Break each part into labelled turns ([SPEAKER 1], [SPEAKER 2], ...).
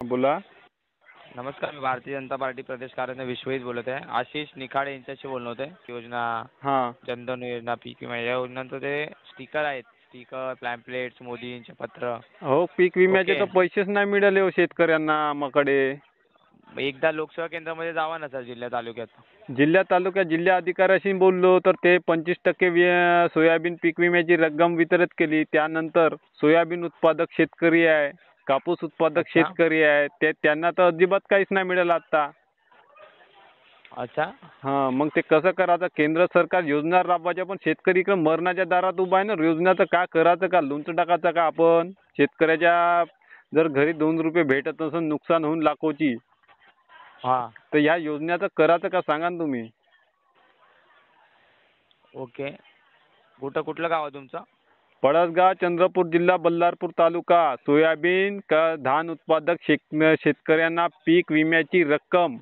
[SPEAKER 1] बोला.
[SPEAKER 2] नमस्कार, मी भारतीय जनता पार्टी प्रदेश कार्याध्यक्ष विश्वजित बोलत आहे. आशिष निखाडे यांच्याशी बोलणं होतं. योजना,
[SPEAKER 1] हां.
[SPEAKER 2] जनधन योजना, पीक विमा या योजनांचं ते स्टिकर आहेत. स्टिकर, पॅम्पलेट्स, मोदींचे पत्र.
[SPEAKER 1] हो, पीक विम्याचे
[SPEAKER 2] ओके.
[SPEAKER 1] तर पैसेच नाही मिळाले हो शेतकऱ्यांना आम्हाकडे.
[SPEAKER 2] एकदा लोकसेवा केंद्रामध्ये जावा ना सर, जिल्हा तालुक्यात.
[SPEAKER 1] जिल्हा अधिकाऱ्याशी बोललो तर ते 25% सोयाबीन पीक विम्याची रक्कम वितरित केली. त्यानंतर सोयाबीन उत्पादक शेतकरी आहे, कापूस उत्पादक
[SPEAKER 2] अच्छा.
[SPEAKER 1] शेतकरी आहे, त्यांना तर अजिबात काहीच नाही मिळालं आता.
[SPEAKER 2] अच्छा.
[SPEAKER 1] हां, मग ते कसं करायचं? केंद्र सरकार योजना राबवायच्या, पण शेतकरी इकडे मरणाच्या दारात उभा आहे ना. योजनाचं का करायचं का? लोणचं टाकायचं का आपण? शेतकऱ्याच्या जर घरी 2 रुपये भेटत नसेल, नुकसान होऊन लाखोची,
[SPEAKER 2] हां.
[SPEAKER 1] तर ह्या योजनाचं करायचं का सांगा ना तुम्ही?
[SPEAKER 2] ओके. कुठलं गाव आहे तुमचं?
[SPEAKER 1] पळसगाव, चंद्रपूर जिल्हा, बल्लारपूर तालुका. सोयाबीन का धान उत्पादक शेतकऱ्यांना पीक विम्याची रक्कम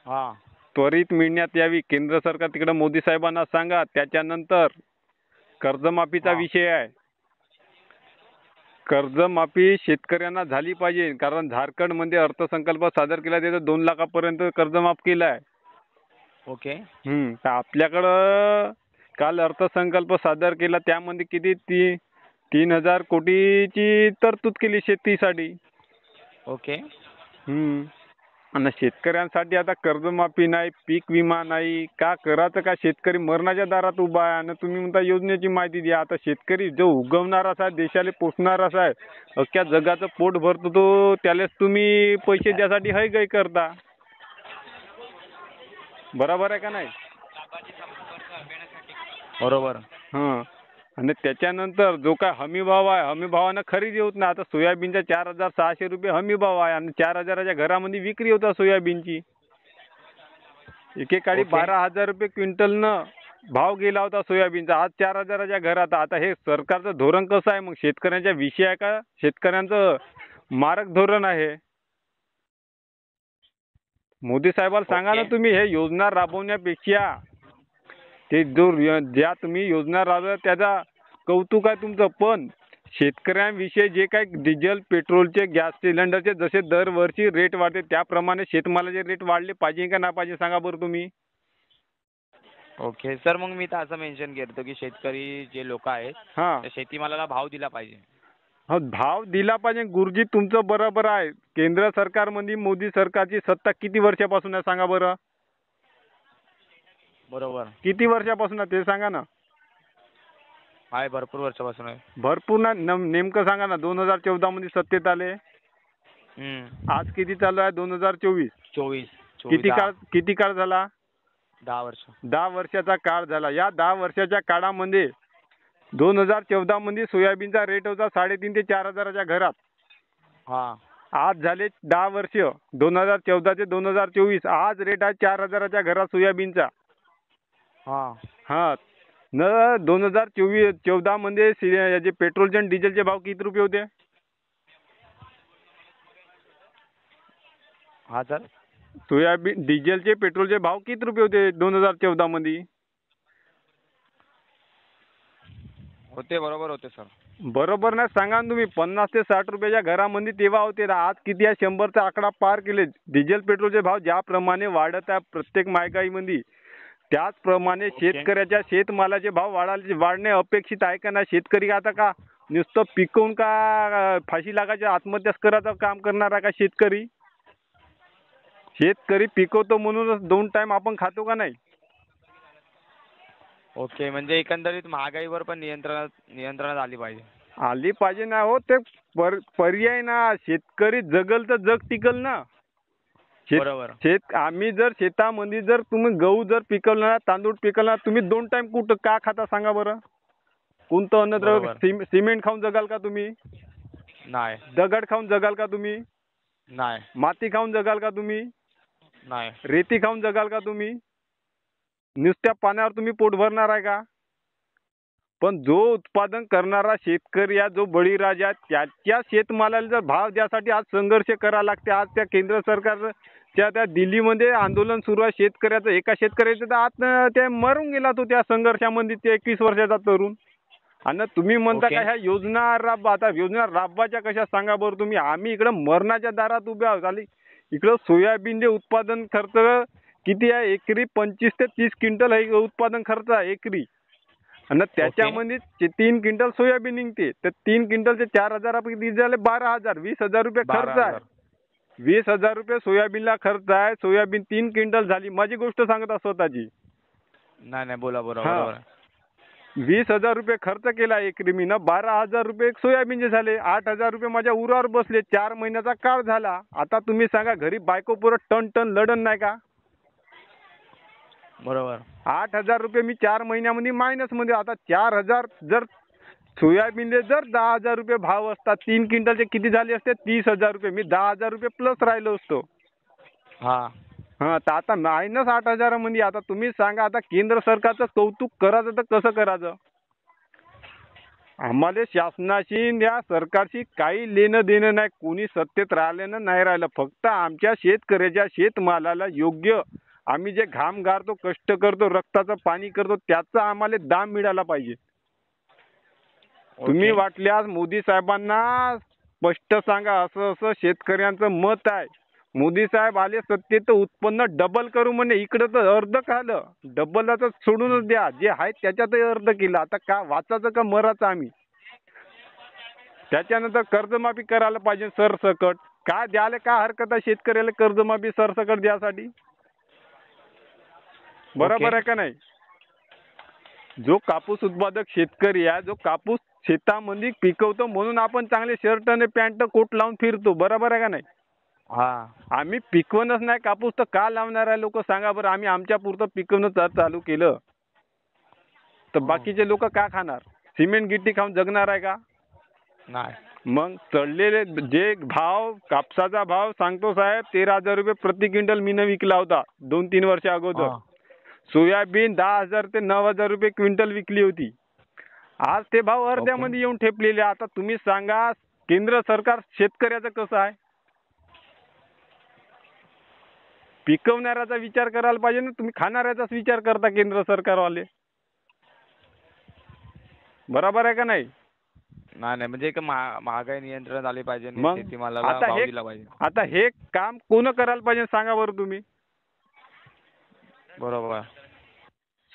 [SPEAKER 2] हां.
[SPEAKER 1] त्वरित मिळण्यात यावी. केंद्र सरकार तिकडे मोदी साहेबांना सांगा. त्याच्यानंतर कर्जमाफीचा
[SPEAKER 2] हां.
[SPEAKER 1] विषय आहे. कर्जमाफी शेतकऱ्यांना झाली पाहिजे, कारण झारखंडमध्ये अर्थसंकल्प सादर केला, त्याचं 2 लाखापर्यंत कर्जमाफ केलं आहे.
[SPEAKER 2] ओके.
[SPEAKER 1] तर आपल्याकडं काल अर्थसंकल्प सादर केला, त्यामध्ये किती 3,000 कोटीची तरतूद केली शेतीसाठी.
[SPEAKER 2] ओके.
[SPEAKER 1] आणि शेतकऱ्यांसाठी आता कर्जमाफी नाही, पीक विमा नाही. का करायचं का? शेतकरी मरणाच्या दारात उभा आहे आणि तुम्ही म्हणता योजनेची माहिती द्या. आता शेतकरी जो उगवणाराच आहे, देशाला पोषणाराच आहे, अख्ख्या जगाचं पोट भरतो, तो त्यालाच तुम्ही पैसे द्यासाठी हयगय करता. बरोबर आहे का नाही?
[SPEAKER 2] बरोबर.
[SPEAKER 1] हां. आणि त्याच्यानंतर जो काय हमी भाव आहे, हमी भावानं खरेदी होत नाही. आता सोयाबीनचा 4,600 रुपये हमी भाव आहे आणि 4,000च्या घरामध्ये विक्री होता सोयाबीनची. एकेकाळी
[SPEAKER 2] ओके.
[SPEAKER 1] 12,000 रुपये क्विंटलनं भाव गेला होता सोयाबीनचा. आज 4,000च्या घरात. आता हे सरकारचं धोरण कसं आहे? मग शेतकऱ्यांच्या विषय आहे का? शेतकऱ्यांचं मारक धोरण आहे. मोदी साहेबाला सांगा ना
[SPEAKER 2] ओके.
[SPEAKER 1] तुम्ही, हे योजना राबवण्यापेक्षा ते ज्या तुम्ही योजना राबवल्या त्याचा कौतुक आहे तुमचं, पण शेतकऱ्यांविषयी जे काही डिझेल, पेट्रोलचे, गॅस सिलेंडरचे जसे दरवर्षी रेट वाढते, त्याप्रमाणे शेतमालाचे रेट वाढले पाहिजे का नाही पाहिजे सांगा बरं तुम्ही?
[SPEAKER 2] ओके. सर, मग मी तर असं मेन्शन करतो की शेतकरी जे लोक आहेत,
[SPEAKER 1] हां.
[SPEAKER 2] त्या शेतीमालाला भाव दिला पाहिजे.
[SPEAKER 1] हो, भाव दिला पाहिजे. गुरुजी तुमचं बरोबर आहे. केंद्र सरकारमध्ये मोदी सरकारची सत्ता किती वर्षापासून आहे सांगा बरं?
[SPEAKER 2] बरोबर.
[SPEAKER 1] किती वर्षापासून आहे ते सांगा ना.
[SPEAKER 2] आहे, भरपूर वर्षापासून आहे.
[SPEAKER 1] भरपूर ना. नेमकं सांगा ना. 2014 मध्ये सत्तेत आले. आज किती चालू आहे? 2024.
[SPEAKER 2] 24.
[SPEAKER 1] किती काळ झाला?
[SPEAKER 2] 10 वर्ष.
[SPEAKER 1] 10 वर्षाचा काळ झाला. या 10 वर्षाच्या काळामध्ये 2014 मध्ये सोयाबीनचा रेट होता 3,500 ते 4,000च्या घरात.
[SPEAKER 2] हां.
[SPEAKER 1] आज झाले 10 वर्ष, 2014 ते 2024. आज रेट आहे 4,000च्या घरात सोयाबीनचा.
[SPEAKER 2] हां.
[SPEAKER 1] न 2014 मध्ये याचे पेट्रोलचे आणि डिझेलचे भाव किती रुपये होते?
[SPEAKER 2] हां सर.
[SPEAKER 1] सोयाबीन, डिझेलचे, पेट्रोलचे भाव किती रुपये होते 2014 मध्ये?
[SPEAKER 2] होते, बरोबर होते सर.
[SPEAKER 1] बरोबर नाही सांगा ना तुम्ही. 50 ते 60 रुपयाच्या घरामध्ये तेव्हा होते. आज किती आहे? 100चा आकडा पार केले. डिझेल, पेट्रोलचे भाव ज्याप्रमाणे वाढत आहे प्रत्येक महागाईमध्ये, त्याचप्रमाणे शेतकऱ्याच्या शेतमालाचे भाव वाढणे अपेक्षित आहे का नाही? शेतकरी आता का नुसतं पिकवून का फाशी लागायच्या आत्महत्याच करायचं काम करणार आहे का शेतकरी? शेतकरी पिकवतो म्हणूनच 2 टाइम आपण खातो का नाही?
[SPEAKER 2] ओके. म्हणजे एकंदरीत महागाईवर पण नियंत्रणात आली पाहिजे.
[SPEAKER 1] आली पाहिजे ना हो. ते पर्याय ना. शेतकरी जगल तर जग टिकल ना.
[SPEAKER 2] बरोबर.
[SPEAKER 1] आम्ही जर शेतामध्ये जर तुम्ही गहू जर पिकवला ना, तांदूळ पिकवला, तुम्ही 2 टाइम कुठं का खाता सांगा बरं? कोणतं अन्नद्रव्य? सिमेंट खाऊन जगाल का तुम्ही?
[SPEAKER 2] नाही.
[SPEAKER 1] दगड खाऊन जगाल का तुम्ही?
[SPEAKER 2] नाही.
[SPEAKER 1] माती खाऊन जगाल का तुम्ही?
[SPEAKER 2] नाही.
[SPEAKER 1] रेती खाऊन जगाल का तुम्ही? नुसत्या पाण्यावर तुम्ही पोट भरणार आहे का? पण जो उत्पादन करणारा शेतकरी आहे, जो बळीराजा आहे, त्याच्या शेतमालाला जर भाव द्यासाठी आज संघर्ष करावा लागते. आज त्या केंद्र सरकारच्या त्या दिल्लीमध्ये आंदोलन सुरू आहे शेतकऱ्याचं. एका शेतकऱ्याचं तर आज ते मरून गेला तो त्या संघर्षामध्ये, ते 21 वर्षाचा तरुण. आणि तुम्ही म्हणता
[SPEAKER 2] ओके.
[SPEAKER 1] का ह्या योजना राबवा. आता योजना राबवायच्या कशा सांगा बरं तुम्ही. आम्ही इकडं मरणाच्या दारात उभे आहोत. आणि इकडं सोयाबीनचे उत्पादन खर्च किती आहे? एकरी 25 ते 30 क्विंटल हे उत्पादन खर्च आहे एकरी. आणि त्याच्यामध्ये 3 क्विंटल सोयाबीन निघते. तर 3 क्विंटलचे 4,000 किती झाले? 12,000. 20,000 रुपये खर्च आहे.
[SPEAKER 2] 12,000.
[SPEAKER 1] 20,000 रुपये सोयाबीनला खर्च आहे. सोयाबीन 3 क्विंटल झाली. माझी गोष्ट सांगत आहे स्वतःची.
[SPEAKER 2] नाही नाही, बोला बोला,
[SPEAKER 1] हा.
[SPEAKER 2] बरोबर आहे.
[SPEAKER 1] 20,000 रुपये खर्च केला एकरी मी. 12,000 रुपये सोयाबीनचे झाले. 8,000 रुपये माझ्या उरावर बसले. 4 महिन्याचा काळ झाला. आता तुम्ही सांगा घरी बायको पुरं टन टन लढण नाही का?
[SPEAKER 2] बरोबर.
[SPEAKER 1] 8,000 रुपये मी 4 महिन्यामध्ये मायनस मध्ये. आता 4,000 जर सोयाबीनले जर 10,000 रुपये भाव असतात, 3 क्विंटलचे किती झाले असते? 30,000 रुपये. मी 10,000 रुपये प्लस राहिलो असतो.
[SPEAKER 2] हा.
[SPEAKER 1] हा, तर आता मायनस 8,000 मध्ये. आता तुम्ही सांगा, आता केंद्र सरकारचं कौतुक करायचं तर कसं करायचं? आम्हाला शासनाशी या सरकारशी काही लेणं देणं नाही. कोणी सत्तेत राहिल्यानं नाही राहिलं. फक्त आमच्या शेतकऱ्याच्या शेतमालाला योग्य आम्ही जे घाम गाळतो, कष्ट करतो, रक्ताचं पाणी करतो, त्याचा आम्हाला दाम मिळाला पाहिजे. तुम्ही वाटल्यास मोदी साहेबांना स्पष्ट सांगा, असं असं शेतकऱ्यांचं मत आहे. मोदी साहेब आले सत्तेत तर उत्पन्न डबल करू म्हणे. इकडं तर अर्ध खालं. डबलचं सोडूनच द्या. जे आहे त्याच्यातही अर्ध केलं. आता का वाचायचं का मरायचं आम्ही? त्याच्यानंतर कर्जमाफी करायला पाहिजे सरसकट. काय द्यायला काय हरकत आहे शेतकऱ्याला कर्जमाफी सरसकट द्यासाठी? बरोबर आहे का नाही? जो कापूस उत्पादक शेतकरी आहे, जो कापूस शेतामध्ये पिकवतो म्हणून आपण चांगले शर्ट आणि पॅन्ट कोट लावून फिरतो. बरोबर आहे का नाही?
[SPEAKER 2] हा.
[SPEAKER 1] आम्ही पिकवणच नाही कापूस तर का लावणार आहे लोक? सांगा बरं. आम्ही आमच्या पुरतं पिकवणं चालू केलं तर बाकीचे लोक का खाणार? सिमेंट गिट्टी खाऊन जगणार आहे का?
[SPEAKER 2] नाही.
[SPEAKER 1] मग चढलेले जे भाव, कापसाचा भाव सांगतो साहेब, 13,000 रुपये प्रति क्विंटल मीनं विकला होता 2-3 वर्ष अगोदर.
[SPEAKER 2] हा.
[SPEAKER 1] सोयाबीन 10,000 ते 9,000 रुपये क्विंटल विकली होती. आज ते भाव अर्ध्यामध्ये येऊन ठेपलेले. आता तुम्ही सांगा केंद्र सरकार शेतकऱ्याचं कसं आहे? पिकवणाऱ्याचा विचार करायला पाहिजे ना. तुम्ही खाणाऱ्याचाच विचार करता केंद्र सरकारवाले. बरोबर आहे का नाही?
[SPEAKER 2] नाही नाही, म्हणजे एक महागाई नियंत्रणात आली पाहिजे आणि
[SPEAKER 1] मग
[SPEAKER 2] शेतीमालाला
[SPEAKER 1] आता
[SPEAKER 2] भाव
[SPEAKER 1] हे
[SPEAKER 2] दिला पाहिजे.
[SPEAKER 1] आता हे काम कोण करायला पाहिजे सांगा बरं तुम्ही?
[SPEAKER 2] बरोबर.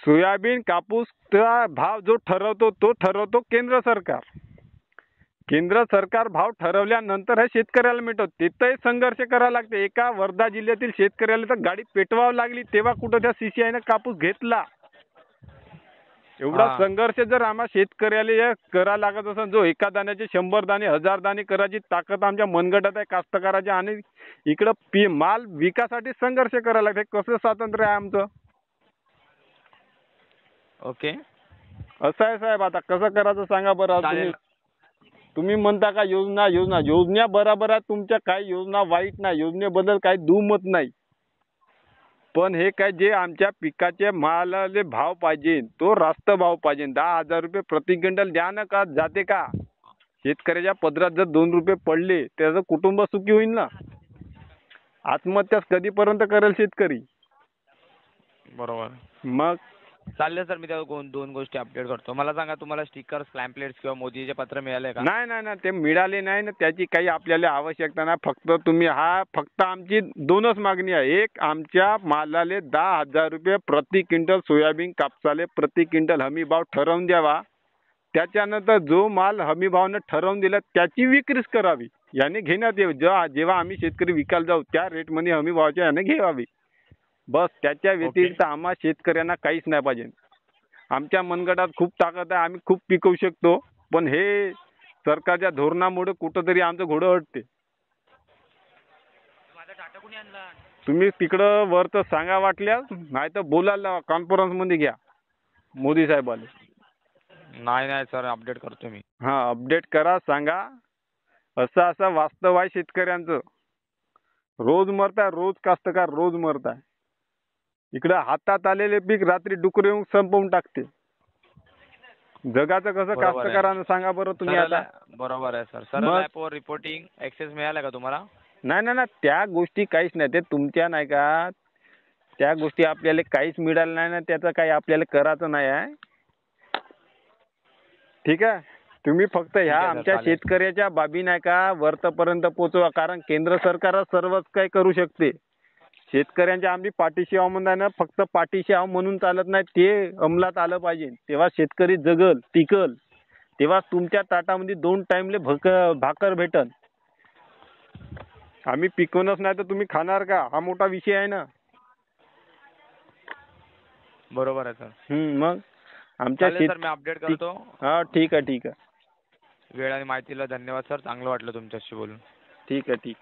[SPEAKER 1] सोयाबीन कापूसचा भाव जो ठरवतो तो ठरवतो केंद्र सरकार. केंद्र सरकार भाव ठरवल्यानंतर हे शेतकऱ्याला मिळतो. तिथंही संघर्ष करावा लागते. एका वर्धा जिल्ह्यातील शेतकऱ्याला तर गाडी पेटवावं लागली तेव्हा कुठं त्या CCI कापूस घेतला. एवढा
[SPEAKER 2] हा.
[SPEAKER 1] संघर्ष जर आम्हा शेतकऱ्याला करा लागत असेल, जो एका दाण्याचे 100 दाणे 1000 दाणे करायची ताकद आमच्या मनगटात आहे कास्तकाराच्या, आणि इकडं माल विकासाठी संघर्ष करायला लागते. कसं स्वातंत्र्य आहे आमचं?
[SPEAKER 2] ओके.
[SPEAKER 1] असं आहे साहेब. आता कसं करायचं सांगा बरं.
[SPEAKER 2] चालेल.
[SPEAKER 1] तुम्ही म्हणता का योजना बरोबर आहे तुमच्या. काही योजना वाईट नाही, योजनेबद्दल काही दुमत नाही. पण हे काय जे आमच्या पिकाचे मालाले भाव पाहिजे तो रास्त भाव पाहिजे. 10,000 रुपये प्रति क्विंटल द्या ना. का जाते का? शेतकऱ्याच्या पदरात जर 2 रुपये पडले त्याचं कुटुंब सुखी होईल ना. आत्महत्या कधीपर्यंत करेल शेतकरी?
[SPEAKER 2] बरोबर.
[SPEAKER 1] मग
[SPEAKER 2] चालेल सर, मी त्या दोन गोष्टी अपडेट करतो. मला सांगा, तुम्हाला स्टिकर्स, प्लॅम्पलेट्स किंवा मोदीचे पत्र मिळाले का?
[SPEAKER 1] नाही ते मिळाले नाही ना. त्याची काही आपल्याला आवश्यकता नाही. फक्त आमची 2च मागणी आहे. एक, आमच्या मालाले 10,000 रुपये प्रति क्विंटल सोयाबीन कापसाले प्रति क्विंटल हमी भाव ठरवून द्यावा. त्याच्यानंतर जो माल हमी भावानं ठरवून दिला त्याची विक्रीच करावी. याने घेण्यात यावी. जेव्हा आम्ही शेतकरी विकायला जाऊ त्या रेटमध्ये हमी भावाच्या याने घ्यावी. बस. त्याच्या व्यतिरिक्त आम्हा शेतकऱ्यांना काहीच नाही पाहिजे. आमच्या मनगटात खूप ताकद आहे. आम्ही खूप पिकवू शकतो. पण हे सरकारच्या धोरणामुळे कुठंतरी आमचं घोडं अडते. तुम्ही तिकडं वरचं सांगा वाटल्यास, नाही तर बोलायला कॉन्फरन्समध्ये घ्या मोदी साहेबाले.
[SPEAKER 2] नाही सर, अपडेट करतो मी.
[SPEAKER 1] हां, अपडेट करा. सांगा असं वास्तव आहे शेतकऱ्यांचं. रोज मरताय, रोज कास्तकार रोज मरताय. इकडं हातात आलेले पीक रात्री डुकर येऊन संपवून टाकते. जगाचं कसं कास्तकारानं सांगा बरं तुम्ही आता.
[SPEAKER 2] बरोबर आहे सर. सरळ ॲपवर रिपोर्टिंग ॲक्सेस मिळाला का तुम्हाला?
[SPEAKER 1] नाही त्या गोष्टी काहीच नाही. ते तुमच्या नाही का त्या गोष्टी आपल्याला काहीच मिळालं नाही ना. त्याचं काही आपल्याला करायचं नाही आहे. ठीक आहे. तुम्ही फक्त ह्या
[SPEAKER 2] आहे सर,
[SPEAKER 1] आमच्या
[SPEAKER 2] चालेल.
[SPEAKER 1] शेतकऱ्याच्या बाबी नाही का वरपर्यंत पोचवा, कारण केंद्र सरकार सर्वच काही करू शकते. शेतकऱ्यांच्या आम्ही पाठीशी आहो म्हणताय ना, फक्त पाठीशी आहो म्हणून चालत नाही, ते अंमलात आलं पाहिजे. तेव्हा शेतकरी जगल, टिकल. तेव्हा तुमच्या ताटामध्ये 2 टाइमले भाकर भेटल. आम्ही पिकवणच नाही तर तुम्ही खाणार का? हा मोठा विषय आहे ना.
[SPEAKER 2] बरोबर आहे सर.
[SPEAKER 1] मग आमच्या
[SPEAKER 2] चालेल सर, मी अपडेट करतो.
[SPEAKER 1] हा ठीक आहे.
[SPEAKER 2] वेळ आणि माहितीला धन्यवाद सर. चांगलं वाटलं तुमच्याशी बोलून.
[SPEAKER 1] ठीक आहे.